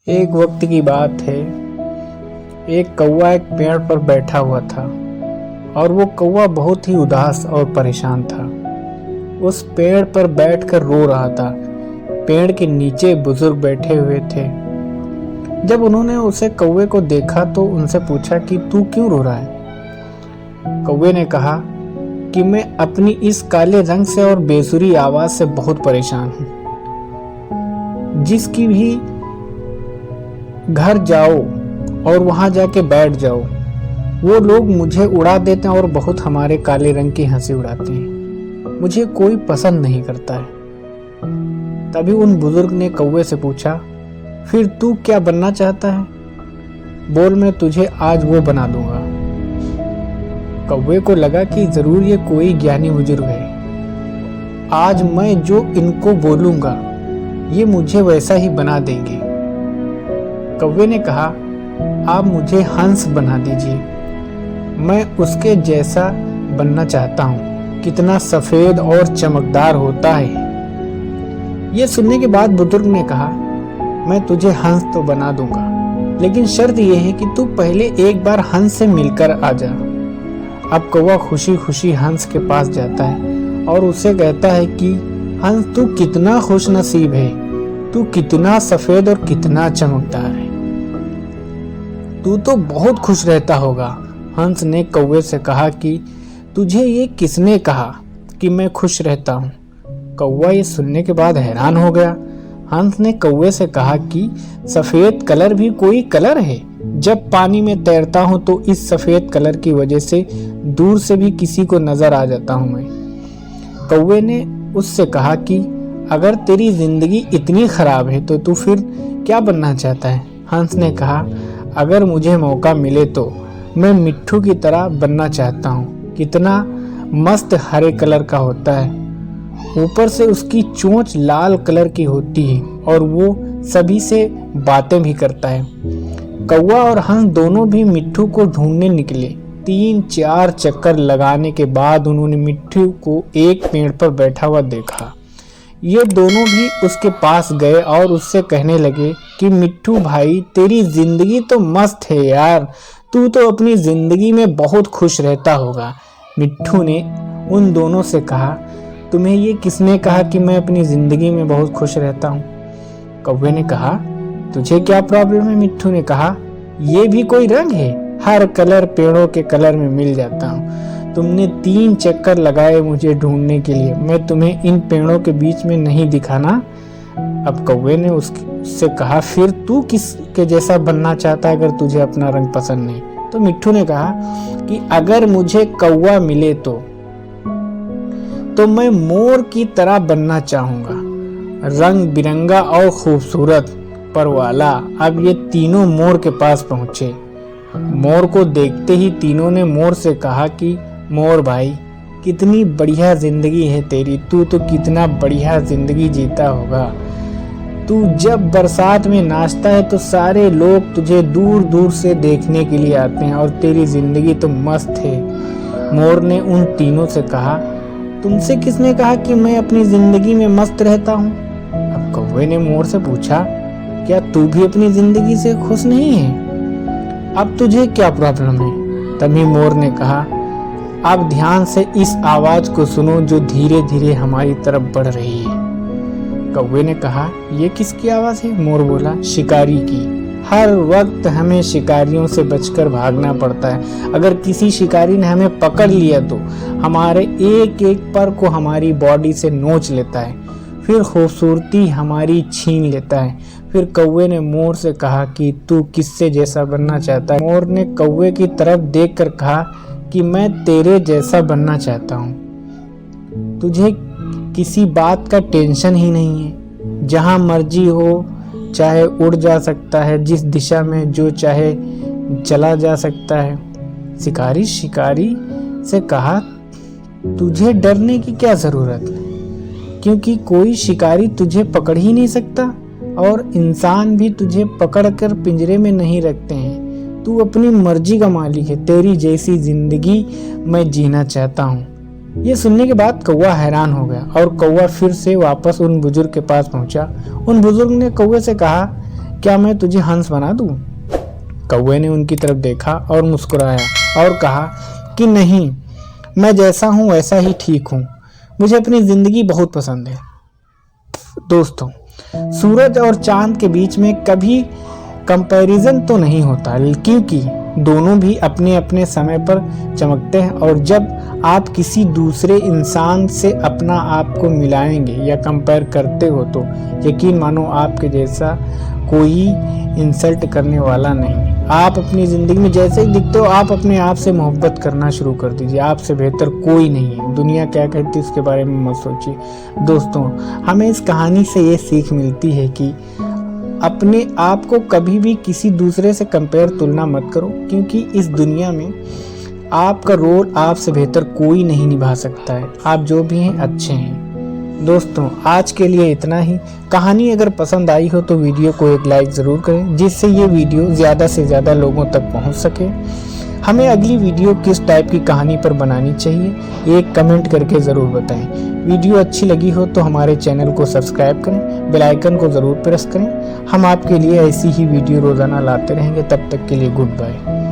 एक वक्त की बात है। एक कौवा एक पेड़ पर बैठा हुआ था और वो कौवा बहुत ही उदास और परेशान था। उस पेड़ पर बैठकर रो रहा था। पेड़ के नीचे बुजुर्ग बैठे हुए थे। जब उन्होंने उसे कौवे को देखा तो उनसे पूछा कि तू क्यों रो रहा है। कौवे ने कहा कि मैं अपनी इस काले रंग से और बेसुरी आवाज से बहुत परेशान हूँ। जिसकी भी घर जाओ और वहां जाके बैठ जाओ, वो लोग मुझे उड़ा देते हैं और बहुत हमारे काले रंग की हंसी उड़ाते हैं। मुझे कोई पसंद नहीं करता है। तभी उन बुजुर्ग ने कौवे से पूछा, फिर तू क्या बनना चाहता है? बोल, मैं तुझे आज वो बना दूंगा। कौवे को लगा कि जरूर ये कोई ज्ञानी बुजुर्ग है। आज मैं जो इनको बोलूंगा ये मुझे वैसा ही बना देंगे। कौवे ने कहा, आप मुझे हंस बना दीजिए, मैं उसके जैसा बनना चाहता हूँ। कितना सफेद और चमकदार होता है। ये सुनने के बाद बुजुर्ग ने कहा, मैं तुझे हंस तो बना दूंगा, लेकिन शर्त यह है कि तू पहले एक बार हंस से मिलकर आ जा। अब कौवा खुशी खुशी हंस के पास जाता है और उसे कहता है कि हंस, तू कितना खुशनसीब है, तू कितना सफेद और कितना चमकदार है, तू तो बहुत खुश रहता होगा। हंस ने कौवे से कहा कि तुझे ये किसने कहा कि मैं खुश रहता हूँ? कौवा ये सुनने के बाद हैरान हो गया। हंस ने कौवे से कहा कि सफेद कलर भी कोई कलर है। जब पानी में तैरता हूँ तो इस सफेद कलर की वजह से दूर से भी किसी को नजर आ जाता हूँ मैं। कौवे ने उससे कहा कि अगर तेरी जिंदगी इतनी खराब है तो तू फिर क्या बनना चाहता है? हंस ने कहा, अगर मुझे मौका मिले तो मैं मिट्ठू की तरह बनना चाहता हूँ। कितना मस्त हरे कलर का होता है, ऊपर से उसकी चोंच लाल कलर की होती है और वो सभी से बातें भी करता है। कौवा और हंस दोनों भी मिट्ठू को ढूंढने निकले। 3-4 चक्कर लगाने के बाद उन्होंने मिट्ठू को एक पेड़ पर बैठा हुआ देखा। ये दोनों भी उसके पास गए और उससे कहने लगे कि मिट्ठू भाई, तेरी जिंदगी तो मस्त है यार, तू तो अपनी जिंदगी में बहुत खुश रहता होगा। मिट्ठू ने उन दोनों से कहा, तुम्हें ये किसने कहा कि मैं अपनी जिंदगी में बहुत खुश रहता हूँ? कौवे ने कहा, तुझे क्या प्रॉब्लम है? मिट्ठू ने कहा, ये भी कोई रंग है? हर कलर पेड़ों के कलर में मिल जाता हूँ। तुमने 3 चक्कर लगाए मुझे ढूंढने के लिए, मैं तुम्हें इन पेड़ों के बीच में नहीं दिखाना। अब कौवे ने उससे कहा, फिर तू किसके जैसा बनना चाहता है अगर तुझे अपना रंग पसंद नहीं? तो मिट्ठू ने कहा कि अगर मुझे कौवा मिले तो मैं मोर की तरह बनना चाहूंगा, रंग बिरंगा और खूबसूरत पर वाला। अब ये तीनों मोर के पास पहुंचे। मोर को देखते ही तीनों ने मोर से कहा कि मोर भाई, कितनी बढ़िया जिंदगी है तेरी, तू तो कितना बढ़िया जिंदगी जीता होगा। तू जब बरसात में नाचता है तो सारे लोग तुझे दूर दूर से देखने के लिए आते हैं और तेरी जिंदगी तो मस्त है। मोर ने उन तीनों से कहा, तुमसे किसने कहा कि मैं अपनी जिंदगी में मस्त रहता हूँ? अब कौवे ने मोर से पूछा, क्या तू भी अपनी जिंदगी से खुश नहीं है? अब तुझे क्या प्रॉब्लम है? तभी मोर ने कहा, अब ध्यान से इस आवाज को सुनो जो धीरे धीरे हमारी तरफ बढ़ रही है। कौवे ने कहा, ये किसकी आवाज है? मोर बोला, शिकारी की। हर वक्त हमें शिकारियों से बचकर भागना पड़ता है। अगर किसी शिकारी ने हमें पकड़ लिया तो हमारे एक एक पर को हमारी बॉडी से नोच लेता है, फिर खूबसूरती हमारी छीन लेता है। फिर कौवे ने मोर से कहा कि तू किससे जैसा बनना चाहता है? मोर ने कौवे की तरफ देखकर कहा कि मैं तेरे जैसा बनना चाहता हूँ। तुझे किसी बात का टेंशन ही नहीं है, जहाँ मर्जी हो चाहे उड़ जा सकता है, जिस दिशा में जो चाहे चला जा सकता है। शिकारी से कहा, तुझे डरने की क्या जरूरत है, क्योंकि कोई शिकारी तुझे पकड़ ही नहीं सकता और इंसान भी तुझे पकड़कर पिंजरे में नहीं रखते हैं। तू अपनी मर्जी का मालिक है, तेरी जैसी जिंदगी मैं जीना चाहता हूँ। ये सुनने के बाद कौवा हैरान हो गया और कौवा फिर से वापस उन बुजुर्ग के पास पहुंचा। उन बुजुर्ग ने कौवे से कहा क्या मैं तुझे हंस बना दूं? कौवे ने उनकी तरफ देखा और मुस्कुराया और कहा कि नहीं, मैं जैसा हूं वैसा ही ठीक हूं। मुझे अपनी जिंदगी बहुत पसंद है। दोस्तों, सूरज और चांद के बीच में कभी कंपैरिजन तो नहीं होता, क्योंकि दोनों भी अपने अपने समय पर चमकते हैं। और जब आप किसी दूसरे इंसान से अपना आप को मिलाएंगे या कंपेयर करते हो तो यकीन मानो आपके जैसा कोई इंसल्ट करने वाला नहीं। आप अपनी ज़िंदगी में जैसे ही दिखते हो आप अपने आप से मोहब्बत करना शुरू कर दीजिए। आपसे बेहतर कोई नहीं है। दुनिया क्या कहती है उसके बारे में मत सोचिए। दोस्तों, हमें इस कहानी से ये सीख मिलती है कि अपने आप को कभी भी किसी दूसरे से कंपेयर तुलना मत करो, क्योंकि इस दुनिया में आपका रोल आपसे बेहतर कोई नहीं निभा सकता है। आप जो भी हैं अच्छे हैं। दोस्तों, आज के लिए इतना ही। कहानी अगर पसंद आई हो तो वीडियो को एक लाइक ज़रूर करें, जिससे ये वीडियो ज़्यादा से ज़्यादा लोगों तक पहुंच सके। हमें अगली वीडियो किस टाइप की कहानी पर बनानी चाहिए एक कमेंट करके ज़रूर बताएं। वीडियो अच्छी लगी हो तो हमारे चैनल को सब्सक्राइब करें, बेल आइकन को ज़रूर प्रेस करें। हम आपके लिए ऐसी ही वीडियो रोज़ाना लाते रहेंगे। तब तक के लिए गुड बाय।